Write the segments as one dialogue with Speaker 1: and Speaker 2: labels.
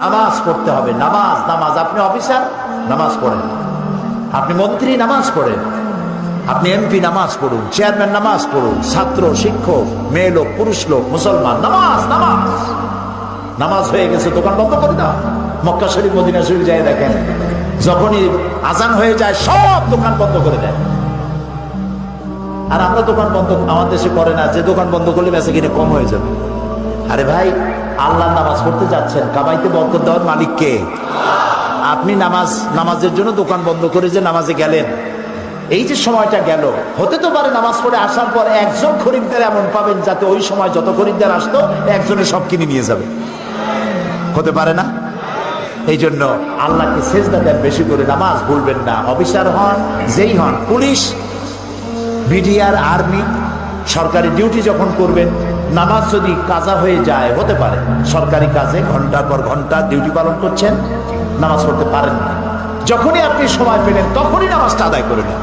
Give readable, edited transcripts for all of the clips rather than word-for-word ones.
Speaker 1: নামাজ পড়তে হবে। নামাজ নামাজ। আপনি অফিসার, নামাজ পড়েন। আপনি মন্ত্রী, নামাজ পড়েন। আপনি এমপি, নামাজ পড়ুন। চেয়ারম্যান, নামাজ পড়ুন। ছাত্র, শিক্ষক, মেয়ে লোক, পুরুষ লোক, মুসলমান, নামাজ নামাজ। নামাজ হয়ে গেছে, দোকান বন্ধ করে দাও। মক্কা শরীফ, মদিনা শরীফ যায় দেখেন, যখনই আজান হয়ে যায় সব দোকান বন্ধ করে দেয়। আর আমরা দোকান বন্ধ আমার দেশে করে না, যে দোকান বন্ধ করলে বেঁচে কিনে কম হয়ে যাবে। আরে ভাই, আল্লাহ নামাজ পড়তে যাচ্ছেন, কামাইতে বরকত দেওয়ার মালিক কে? আপনি নামাজের জন্য দোকান বন্ধ করে যে নামাজে গেলেন, এই যে সময়টা গেল, হতে তো পারে নামাজ পড়ে আসার পর একজন খরিদ্দার এমন পাবেন যাতে ওই সময় যত খরিদ্দার আসতো একজনে সব কিনে নিয়ে যাবে। হতে পারে না? এই জন্য আল্লাহকে সেজদা দেন বেশি করে, নামাজ ভুলবেন না। অফিসার হন, যেই হন, পুলিশ, বিডিআর, আর্মি, সরকারি ডিউটি যখন করবেন, নামাজ যদি কাজা হয়ে যায়, হতে পারে সরকারি কাজে ঘন্টার পর ঘন্টা ডিউটি পালন করছেন, নামাজ পড়তে পারেন না, যখনই আপনি সময় পেলেন তখনই নামাজটা আদায় করে নেন,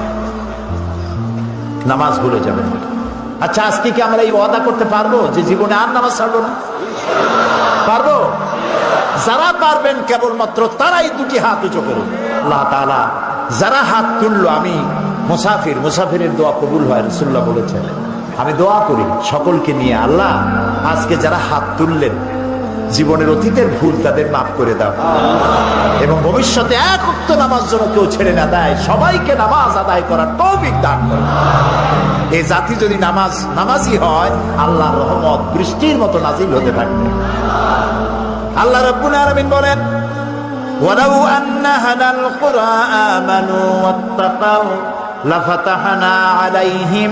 Speaker 1: নামাজ ভুলে যাবেন। আচ্ছা, আজকে কি আমরা এই ওয়াদা করতে পারবো যে জীবনে আর নামাজ ছাড়বো না? পারবো? যারা পারবেন কেবলমাত্র তারাই দুটি হাত উঁচু করুন। আল্লাহ তাআলা যারা হাত তুললো, আমি মুসাফিরের দোয়া কবুল হয়, রাসূলুল্লাহ বলেছেন। আমি দোয়া করি সকলকে নিয়ে, আল্লাহ আজকে যারা হাত তুললেন, জীবনের অতীতের ভুল তাদের মাফ করে দাও, এবং ভবিষ্যতে এক ওয়াক্ত নামাজ যেন কেউ ছেড়ে না দেয়, সবাইকে নামাজ আদায় করার তৌফিক দান করো। এই জাতি যদি নামাজি হয়, আল্লাহর রহমত বৃষ্টির মতো নাজিল হতে থাকবে। আল্লাহ রাব্বুল আলামিন বলেন, ওয়ালাউ আন্না হাদাল কুরআ আমানু ওয়াত্তাকাউ লাফাতাহনা আলাইহিম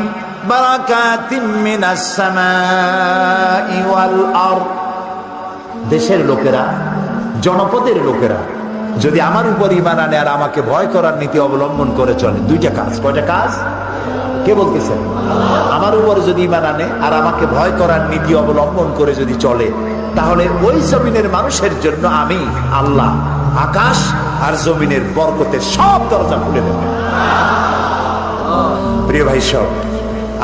Speaker 1: বারাকাতিম মিনাস সামাই ওয়াল আরদ। দেশের লোকেরা, জনপদের লোকেরা যদি আমার উপর ঈমান আনে আর আমাকে ভয় করার নীতি অবলম্বন করে চলে, দুইটা কাজ। কয়টা কাজ? কে বলতেছেন? আমার উপরে যদি ঈমান আনে আর আমাকে ভয় করার নীতি অবলম্বন করে যদি চলে, তাহলে ওই জমিনের মানুষের জন্য আমি আল্লাহ আকাশ আর জমিনের বরকতের সব দরজা খুলে দেব। প্রিয় ভাই সব,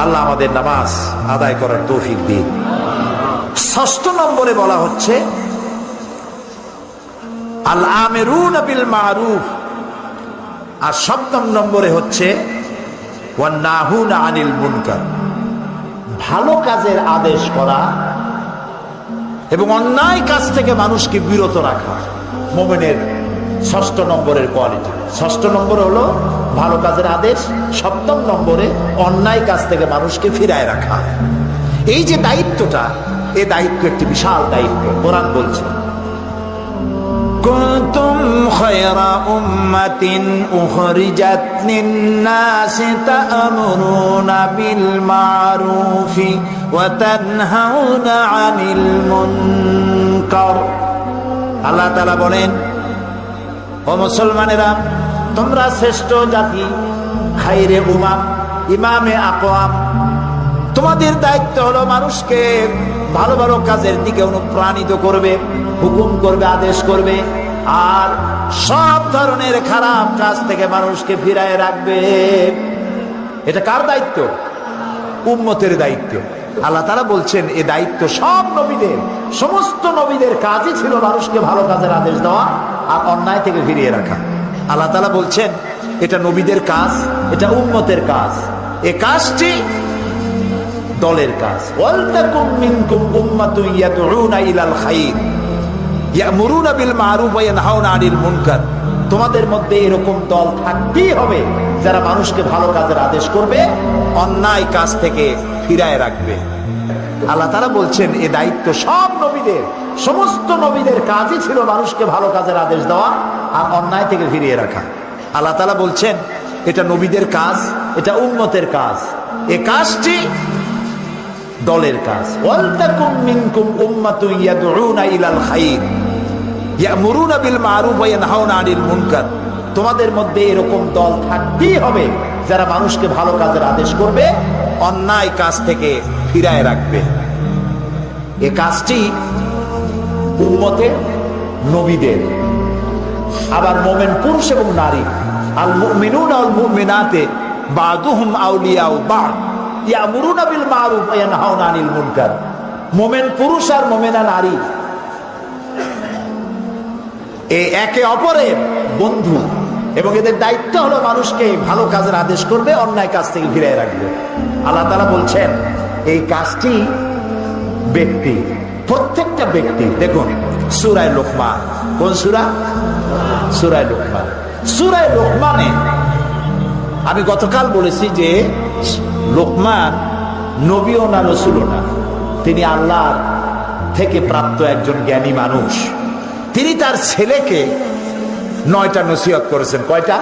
Speaker 1: আল্লাহ আমাদের নামাজ আদায় করার তৌফিক দিন। ৬ষ্ঠ নম্বরে বলা হচ্ছে আল আমিরুনা বিল মারুফ, আর ৭ম নম্বরে হচ্ছে ওয়ান নাহুনা আনিল মুনকার, ভালো কাজের আদেশ করা এবং অন্যায় কাজ থেকে মানুষকে বিরত রাখা মুমিনের ৬ষ্ঠ নম্বরের কোয়ালিটি। ৬ষ্ঠ নম্বর হলো ভালো কাজের আদেশ, ৭ম নম্বরে অন্যায় কাজ থেকে মানুষকে ফিরায় রাখা। এই যে দায়িত্বটা, এই দায়িত্ব একটি বিশাল দায়িত্ব। কোরআন বলছে, কুনতুম খায়রা উম্মাতিন উখরিজাত লিন-নাসি তা'মুরুনা বিল মা'রুফি ওয়া তানহাউনা আনিল মুনকার। আল্লাহ তাআলা বলেন, ও মুসলমানেরা, তোমরা শ্রেষ্ঠ জাতি, খায়রে উম্মাহ, ইমামে আকওয়াম। তোমাদের দায়িত্ব হলো মানুষকে ভালো ভালো কাজের দিকে অনুপ্রাণিত করবে, হুকুম করবে, আদেশ করবে, আর সব ধরনের খারাপ কাজ থেকে মানুষকে ফিরায় রাখবে। এটা কার দায়িত্ব? উম্মতের দায়িত্ব। আল্লাহ তাআলা বলছেন, এই দায়িত্ব সব নবীদের, সমস্ত নবীদের কাজই ছিল মানুষকে ভালো কাজের আদেশ দেওয়া আর অন্যায় থেকে ফিরিয়ে রাখা। আল্লাহ তাআলা বলছেন, এটা নবীদের কাজ, এটা উম্মতের কাজ। এই কাজটি দলের কাজ। ওয়ালতাকুম মিনকুম উম্মাতুন ইয়াদউনা ইলাল খায়র ইয়ামুরুনা বিল মারুফ ওয়া ইয়ানহাউনা আনিল মুনকার। তোমাদের মধ্যে এরকম দল থাকতেই হবে যারা মানুষকে ভালো কাজের আদেশ করবে, অন্যায় কাজ থেকে ফিরায় রাখবে। আল্লাহ তাআলা বলছেন, এই দায়িত্ব সব নবীদের, সমস্ত নবীদের কাজই ছিল মানুষকে ভালো কাজের আদেশ দেওয়া আর অন্যায় থেকে ফিরিয়ে রাখা। আল্লাহ তাআলা বলছেন, এটা নবীদের কাজ, এটা উম্মতের কাজ। এই কাজটি দলের কাজ। ওয়ালতাকুম মিনকুম উম্মাতুন ইয়াদউনা ইলাল খায়র ইয়ামুরুনা বিল মারুফ ওয়া ইয়ানহাউনা আনিল মুনকার। তোমাদের মধ্যে এরকম দল থাকতেই হবে যারা মানুষকে ভালো কাজের আদেশ করবে, অন্যায় কাজ থেকে ফিরায় রাখবে। এই কাজটি উম্মতের, নবীদের। আবার মুমিন পুরুষ এবং নারী, আল মুমিনুনা ওয়াল মুমিনাতে বা'দুহুম আউলিয়াউ বা'দ ইয়ামুরুনা বিল মারুফ ওয়া ইয়ানহাউনা আনিল মুনকার। মুমিন পুরুষ আর মুমিনা নারী এই একে অপরের বন্ধু, এবং এদের দায়িত্ব হলো মানুষকে ভালো কাজের আদেশ করবে, অন্যায় কাজ থেকে ফিরিয়ে রাখবে। আল্লাহ তাআলা বলছেন এই কাজটি ব্যক্তি, প্রত্যেকটা ব্যক্তি, দেখুন সূরা লোকমান, কোন সূরা? সূরা লোকমান। সূরা লোকমানে আমি গতকাল বলেছি যে লোকমান নবীও না, রাসূলও না, তিনি আল্লাহর থেকে প্রাপ্ত একজন জ্ঞানী মানুষ। তিনি তার ছেলেকে 9টা নসিহত করেছেন। কয়টা?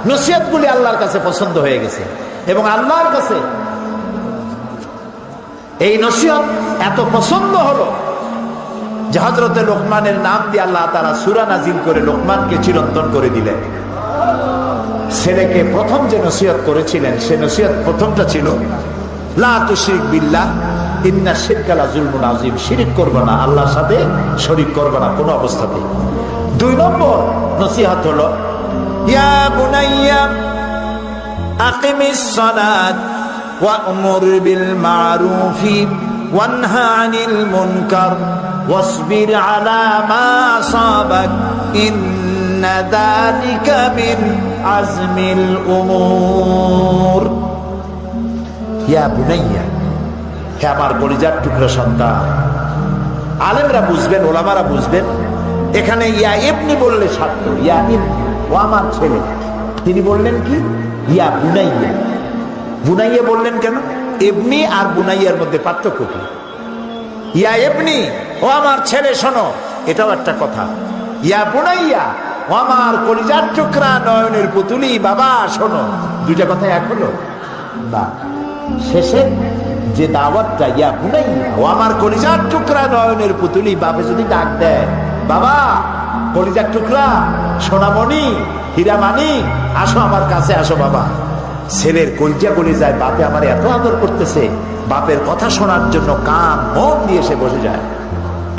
Speaker 1: নসিহতগুলি আল্লাহর কাছে পছন্দ হয়ে গেছে, এবং আল্লাহর কাছে এই নসিহত এত পছন্দ হলো যে হযরতে লোকমানের নাম দিয়ে আল্লাহ তাআলা সূরা নাজিল করে লোকমানকে চিরন্তন করে দিলেন। ছেলেকে প্রথম যে নসিহত করেছিলেন সে নসিহত প্রথমটা ছিল লা তুশরিক বিল্লাহ ইন্না শিরকা লাযুলমুন আযীম, শিরক করবে না, আল্লাহর সাথে শরীক করবে না কোনো অবস্থাতেই। 2 নম্বর নসিহত হলো ইয়া বুনাইয়া আকিমিস সালাত ওয়া'মুর বিল মা'রুফি ওয়ানহা আনিল মুনকার ওয়াসবির আলা মা আসাবাক ইন্না যালিকা মিন আজমিল উমুর। ইয়া বুনাইয়া, হে আমার কলিজার টুকরা সন্তান। আলেমরা বুঝবেন, ওলামারা বুঝবেন, এখানে ইয়া ইবনি বললে ছাত্র, ইয়া ইবনি, ও আমার ছেলে। তিনি বললেন কি? ইয়া বুনাইয়া। বুনাইয়া বললেন কেন? ইবনি আর বুনাইয়ার মধ্যে পার্থক্য কি? ইয়া ইবনি, ও আমার ছেলে শোনো, এটাও একটা কথা। ইয়া বুনাইয়া, ও আমার কলিজার টুকরা নয়নের পুতুলি বাবা শোনো, দুইটা কথা এক হলো না? শেষে যে দাওয়াতটা ইয়া বুনাইয়া, ও আমার কলিজার টুকরা নয়নের পুতুলি, বাবা যদি ডাক দেয় বাবা কলিজার টুকরা সোনামণি হীরামানি আসো আমার কাছে আসো বাবা, ছেলের কলিজা কলিজায় বাপে আমার এত আদর করতেছে, বাপের কথা শোনার জন্য কান মন দিয়ে সে বসে যায়।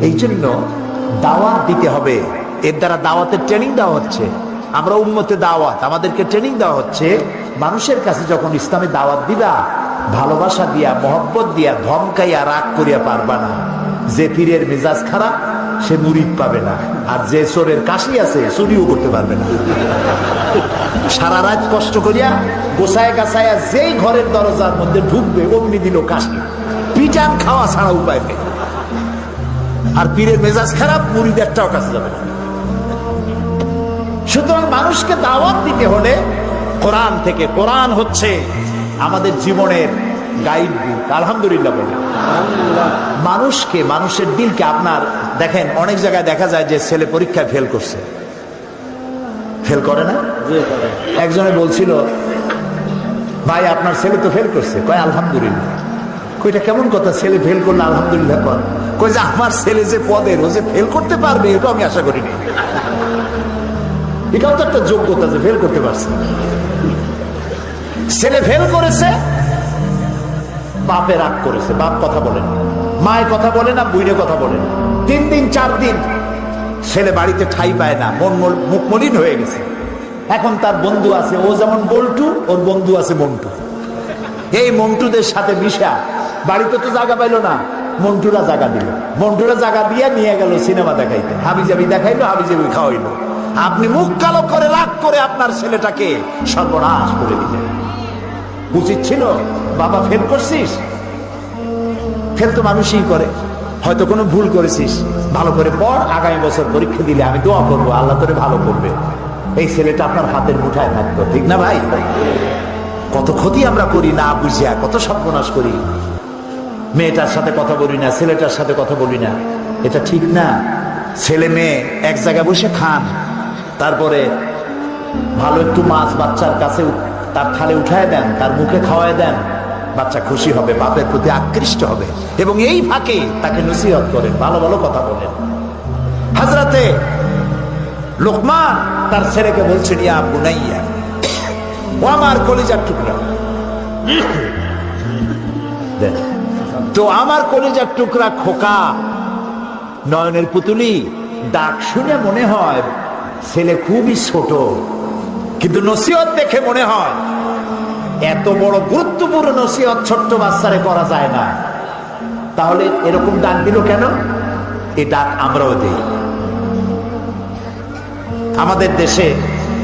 Speaker 1: এই জন্য দাওয়াত দিতে হবে, এর দ্বারা দাওয়াতের ট্রেনিং দেওয়া হচ্ছে। আমরা উম্মতে দাওয়াত, আমাদেরকে ট্রেনিং দেওয়া হচ্ছে মানুষের কাছে যখন ইসলামে দাওয়াত দিবা ভালোবাসা দিয়া, মহব্বত দিয়া, ধমকাইয়া, রাগ করিয়া পারবা না। যে পীরের মেজাজ খারাপ সে মুরিদ পাবে না, আর যে চোরের কাশি আছে চুরিও করতে পারবে না। সারা রাত কষ্ট করিয়া গোছায় গাছায়া যেই ঘরের দরজার মধ্যে ঢুকবে অমনি দিল কাশি, পিটান খাওয়া ছাড়া উপায় নেই। আর পীরের মেজাজ খারাপ, মুরিদ একটাও কাছে যাবে না। সুতরাং মানুষকে দাওয়াত দিতে হলে কোরআন থেকে, কোরআন হচ্ছে আমাদের জীবনের গাইড বুক। আলহামদুলিল্লাহ বলে মানুষকে, মানুষের দিলকে, আপনার দেখেন অনেক জায়গায় দেখা যায় যে ছেলে পরীক্ষায় ফেল করছে, ফেল করে না? একজনে বলছিল ভাই আপনার ছেলে তো ফেল করছে, কয় আলহামদুলিল্লাহ। কইটা কেমন কথা, ছেলে ফেল করলে আলহামদুলিল্লাহ কর? কই যে আমার ছেলে যে পদের, ও যে ফেল করতে পারবে এটা আমি আশা করিনি। এটাও তো একটা যোগ্যতা যে ফেল করতে পারছে। ছেলে ফেল করেছে, বাপে রাগ করেছে, বাপ কথা বলেন, মায়ের কথা বলে না, বুইরে কথা বলেন। 3 দিন 4 দিন ছেলে বাড়িতে ঠাই পায় না, মুখ মলিন হয়ে গেছে। এখন তার বন্ধু আছে, ও যেমন বল্টু, ওর বন্ধু আছে মন্টু। এই মন্টুদের সাথে মিশা বাড়িতে তো জায়গা পাইলো না, মন্টুরা জায়গা দিল, মন্টুরা জায়গা দিয়ে নিয়ে গেল সিনেমা দেখাইতে, হাবিজাবি দেখাইলো, হাবিজাবি খাওয়াইলো। আপনি মুখ কালো করে রাগ করে আপনার ছেলেটাকে সর্বনাশ করে দিলেন। উচিত ছিল বাবা ফেল করছিস, ফেল তো মানুষই করে, হয়তো কোনো ভুল করেছিস, ভালো করে পড়, আগামী বছর পরীক্ষা দিলে আমি দোয়া করবো আল্লাহ তোরে ভালো করবে। এই ছেলেটা আপনার হাতের মুঠায় থাকতো, ঠিক না ভাই? কত ক্ষতি আমরা করি না বুঝিয়া, কত সর্বনাশ করি। মেয়েটার সাথে কথা বলি না, ছেলেটার সাথে কথা বলি না, এটা ঠিক না। ছেলে মেয়ে এক জায়গায় বসে খান, তারপরে ভালো একটু মাছ বাচ্চার কাছে তার থালে উঠায় দেন, তার মুখে খাওয়ায় দেন, বাচ্চা খুশি হবে, বাপের প্রতি আকৃষ্ট হবে, এবং এই ফাঁকে তাকে নসিহত করেন, ভালো ভালো কথা বলেন। হযরতে লোকমান তার ছেলেকে বলছেন ইয়া বুনাইয়া, ও আমার কলিজার টুকরা। তো আমার কলিজার টুকরা খোকা নয়নের পুতুলি, ডাক শুনে মনে হয় ছেলে খুবই ছোট, কিন্তু নসিহত দেখে মনে হয় এত বড় গুরুত্বপূর্ণ নসিহত ছোট্ট বাচ্চারে করা যায় না। তাহলে এরকম ডাক দিল কেন? এই ডাক আমরাও দেই। আমাদের দেশে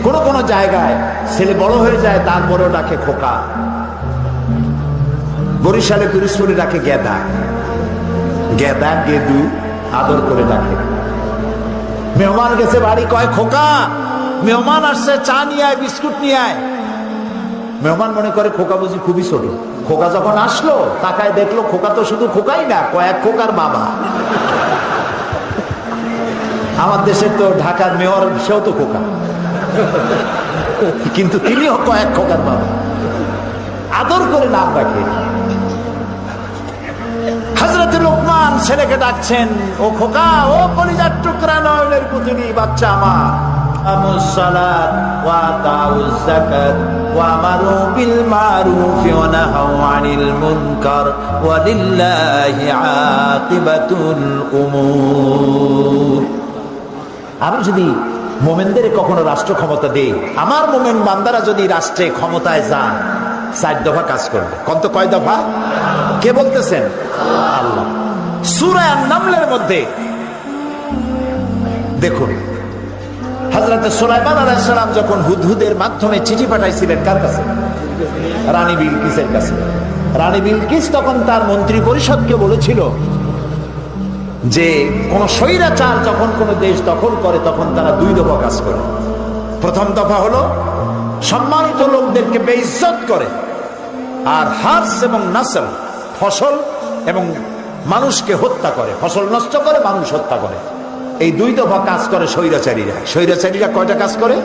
Speaker 1: কোন কোন জায়গায় ছেলে বড় হয়ে যায়, তারপরেও ডাকে খোকা। বরিশালে পিরোজপুরে ডাকে গেদা, গেদা গেদু আদর করে ডাকে। মেহমান গেছে বাড়ি, কয় খোকা মেহমান আসছে, চা নিয়ে আয়, বিস্কুট নিয়ে আয়। মেহমান মনে করে খোকা বুঝি খুবই ছোট। খোকা যখন আসলো তাকায় দেখলো খোকা তো শুধু খোকাই না, কয়েক খোকার বাবা। আমার দেশের তো ঢাকার মেয়র, সেও তো খোকা, কিন্তু তিনিও কয়েক খোকার বাবা। আদর করে নাম রাখে। হযরত লোকমান ছেলেকে ডাকছেন, ও খোকা, ও কলিজার টুকরা নয়নের পুতুলি বাচ্চা আমার, আকিমুস সালাত ওয়া আতাউজ যাকাত ওয়া আমারু বিল মারুফ ওয়া নাহাউ আনিল মুনকার ওয়া লিল্লাহি আকিবাতুল উমুর। আমি যদি মোমেনদের কখনো রাষ্ট্র ক্ষমতা দেই, আমার মোমেন বান্দারা যদি রাষ্ট্রে ক্ষমতায় যান, 4 দফা কাজ করবে। কত, কয় দফা? কে বলতেছেন? আল্লাহ। সূরা আন-নামলের মধ্যে দেখুন, হযরত সুলাইমান আলাইহিস সালাম যখন হুদহুদের মাধ্যমে চিঠি পাঠাইছিলেন কার কাছে? রানী বিলকিসের কাছে। রানী বিলকিস তখন তার মন্ত্রী পরিষদকে বলেছিল যে কোন স্বৈরাচার যখন কোন দেশ দখল করে তখন তারা 2 দফা কাজ করে। প্রথম দফা হলো সম্মানিত লোকদেরকে বেইজ্জত করে, আর হার্স এবং নাসল, ফসল এবং মানুষকে হত্যা করে, ফসল নষ্ট করে, মানুষ হত্যা করে। এই 2 দফা কাজ করে স্বৈরাচারীরা। স্বৈরাচারীরা কয়টা কাজ করে?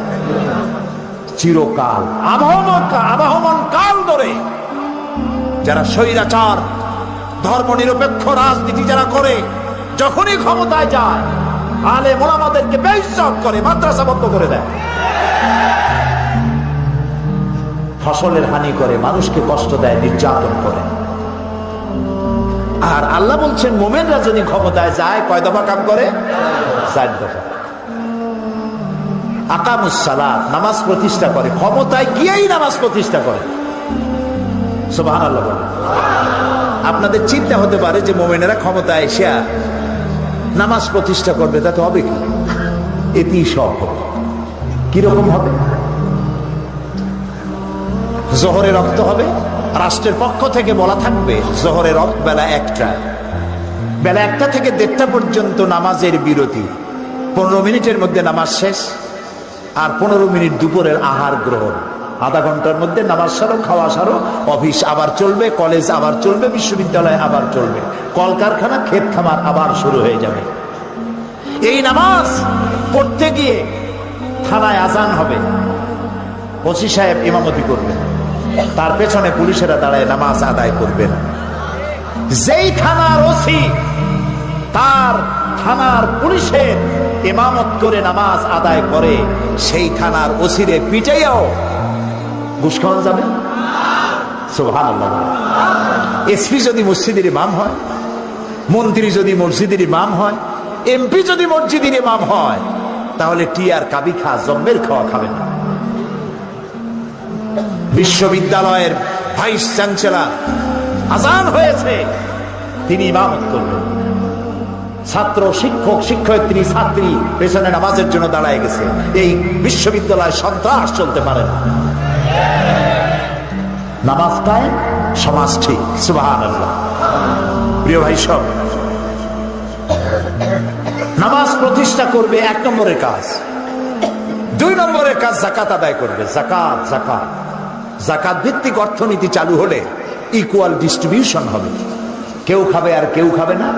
Speaker 1: চিরকাল, আবহমান কাল ধরে যারা স্বৈরাচার, ধর্ম নিরপেক্ষ রাজনীতি যারা করে, যখনই ক্ষমতায় যায় আলেম ওলামাদেরকে বেইজ্জত করে, মাদ্রাসা বন্ধ করে দেয়, ফসলের হানি করে, মানুষকে কষ্ট দেয়, নির্যাতন করে। আর আল্লাহ বলছেন মোমেনরা যদি ক্ষমতায় যায় কয় দফা কাম করে? 4 দফা। আকামুস সালাত, নামাজ প্রতিষ্ঠা করে, ক্ষমতায় গিয়েই নামাজ প্রতিষ্ঠা করে। সুবহানাল্লাহ। আপনাদের চিন্তা হতে পারে যে মোমেনেরা ক্ষমতায় এসে নামাজ প্রতিষ্ঠা করবে, তাতে হবে কি? এতেই সব হবে। কিরকম হবে? জোহরে রক্ত হবে, রাষ্ট্রের পক্ষ থেকে বলা থাকবে জোহরে রক্ত বেলা 1টা, বেলা 1টা থেকে 1:30 পর্যন্ত নামাজের বিরতি, 15 মিনিটের মধ্যে নামাজ শেষ, আর 15 মিনিট দুপুরের আহার গ্রহণ। আধা ঘন্টার মধ্যে নামাজ সারো, খাওয়া সারো, অফিস আবার চলবে, কলেজ আবার চলবে, বিশ্ববিদ্যালয় আবার চলবে, কলকারখানা, ক্ষেত খামার আবার শুরু হয়ে যাবে। এই নামাজ পড়তে গিয়ে থানায় আজান হবে, ওসি সাহেব ইমামতি করবেন, তার পেছনে পুলিশেরা দাঁড়ায় নামাজ আদায় করবেন। যেই থানার ওসি তার থানার পুলিশের ইমামত করে নামাজ আদায় করে, সেই থানার ওসিরে পিটাইয়াও ঘুষ খাওয়া যাবে। সুবহানাল্লাহ। এসপি যদি মসজিদের ইমাম হয়, মন্ত্রী যদি মসজিদের ইমাম হয়, এমপি যদি মসজিদের ইমাম হয়, তাহলে টিয়ার কাবি খা, জম্মের খাওয়া খাবেন না। বিশ্ববিদ্যালয়ের ভাইস চ্যান্সেলর আজান হয়েছে, তিনি ইমামত করবেন, ছাত্র, শিক্ষক, শিক্ষয়িত্রী, ছাত্রী পেছনে নামাজের জন্য দাঁড়ায় গেছে। এই বিশ্ববিদ্যালয়ে সন্ত্রাস চলতে পারে না। নামাজটায় সমাজ ঠিক। সুবহানাল্লাহ। প্রিয় ভাই সব, নামাজ প্রতিষ্ঠা করবে 1 নম্বরের কাজ। 2 নম্বরের কাজ যাকাত আদায় করবে। যাকাত, যাকাত, যাকাত ভিত্তিক অর্থনীতি চালু হলে ইকুয়াল ডিস্ট্রিবিউশন হবে। কেউ খাবে আর কেউ খাবে না,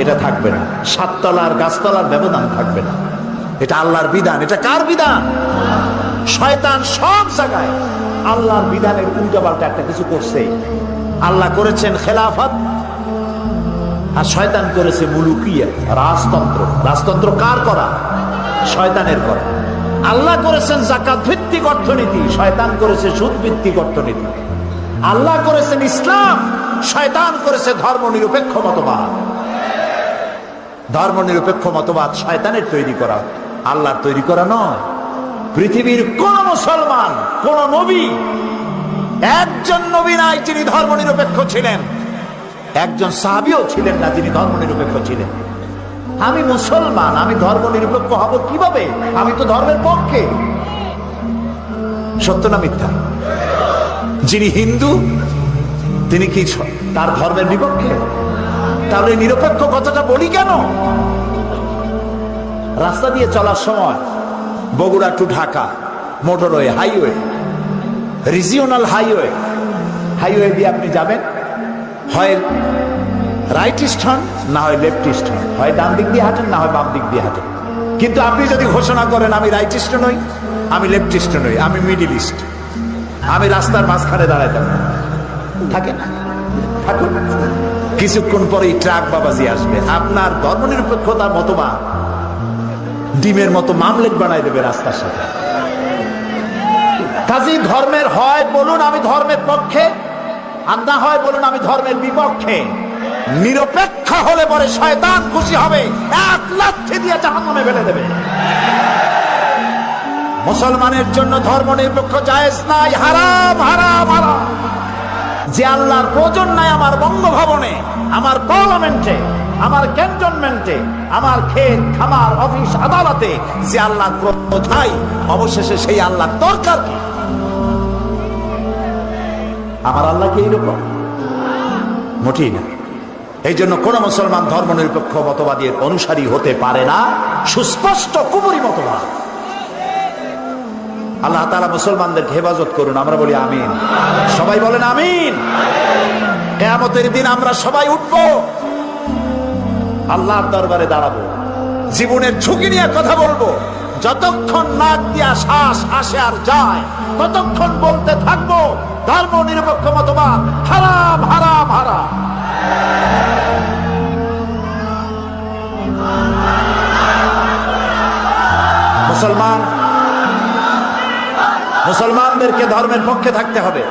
Speaker 1: এটা থাকবে না। 7 তলার গাছতলার ব্যবধান থাকবে না। এটা আল্লাহর বিধান। এটা কার বিধান? শয়তান সব জায়গায় আল্লাহর বিধানের উল্টাপাল্টা একটা কিছু করছে। আল্লাহ করেছেন খেলাফত, আর শয়তান করেছে মুলুকিয়া, রাজতন্ত্র। রাজতন্ত্র কার করা? শয়তানের করা। আল্লাহ করেছেন যাকাত ভিত্তিক অর্থনীতি, শয়তান করেছে সুদ ভিত্তিক অর্থনীতি। আল্লাহ করেছেন ইসলাম, শয়তান করেছে ধর্ম নিরপেক্ষ মতবাদ। ধর্ম নিরপেক্ষ মতবাদ শয়তানের তৈরি করা, আল্লাহর তৈরি করা নয়। পৃথিবীর কোন মুসলমান, কোন নবী, একজন নবী নাই যিনি ধর্ম নিরপেক্ষ ছিলেন। একজন সাহাবীও ছিলেন না যিনি ধর্ম নিরপেক্ষ ছিলেন। আমি মুসলমান, আমি ধর্ম নিরপেক্ষ হব কিভাবে? আমি তো ধর্মের পক্ষে। সত্য না মিথ্যা? যিনি হিন্দু তিনি কি তার ধর্মের বিপক্ষে? তাহলে নিরপেক্ষ কথাটা বলি কেন? রাস্তা দিয়ে চলার সময় Bogura to Dhaka motorway, highway, regional highway, highway দিয়ে আপনি যাবেন, হয় রাইট স্টার্ন না হয় লেফট স্টার্ন, হয় ডান দিক দিয়ে হাঁটেন না হয় বাম দিক দিয়ে হাঁটেন। কিন্তু আপনি যদি ঘোষণা করেন আমি রাইট স্টার্ন হই, আমি লেফট স্টার্ন হই, আমি মিডিল ইস্ট, আমি রাস্তার মাঝখানে দাঁড়ায় থাকবো, থাকে না? থাকুন, কিছুক্ষণ পরেই ট্রাক বাবাজি আসবে, আপনার ধর্মনিরপেক্ষতার মতবাদ ডিমের মতো মামলেট বানাই দেবে রাস্তার সাথে। কাজী ধর্মের হয় বলুন আমি ধর্মের পক্ষে, আর না হয় বলুন আমি ধর্মের বিপক্ষে। নিরপেক্ষ হলে পরে শয়তান খুশি হবে, এক লাথি দিয়ে জাহান্নামে ফেলে দেবে। মুসলমানের জন্য ধর্ম নিরপেক্ষ জায়েজ নাই, হারাম হারাম হারাম। যে আল্লাহর প্রয়োজন নাই আমার বঙ্গভবনে, আমার পার্লামেন্টে, আমার ক্যান্টনমেন্টে, আমার ক্ষেত খামার অফিস আদালতে, যে আল্লাহর প্রয়োজন অবশেষে সেই আল্লাহর দরকার কি? আমার আল্লাহ কি এইরকম? মোটেই না। এই জন্য কোন মুসলমান ধর্ম নিরপেক্ষ মতবাদের অনুসারী হতে পারে না, সুস্পষ্ট কুফরি মতবাদ। আল্লাহ তাআলা মুসলমানদেরকে হেফাজত করুন, আমরা বলি আমিন। সবাই বলেন আমিন। কিয়ামতের দিন আমরা সবাই উঠব, আল্লাহর দরবারে দাঁড়াবো, জীবনের ঝুঁকি নিয়ে কথা বলবো। যতক্ষণ নাক দিয়া শ্বাস আসে আর যায় ততক্ষণ বলতে থাকবো ধর্ম নিরপেক্ষ মতবাদ হারাম হারাম হারাম। মুসলমানদেরকে ধর্মের পক্ষে থাকতে হবে।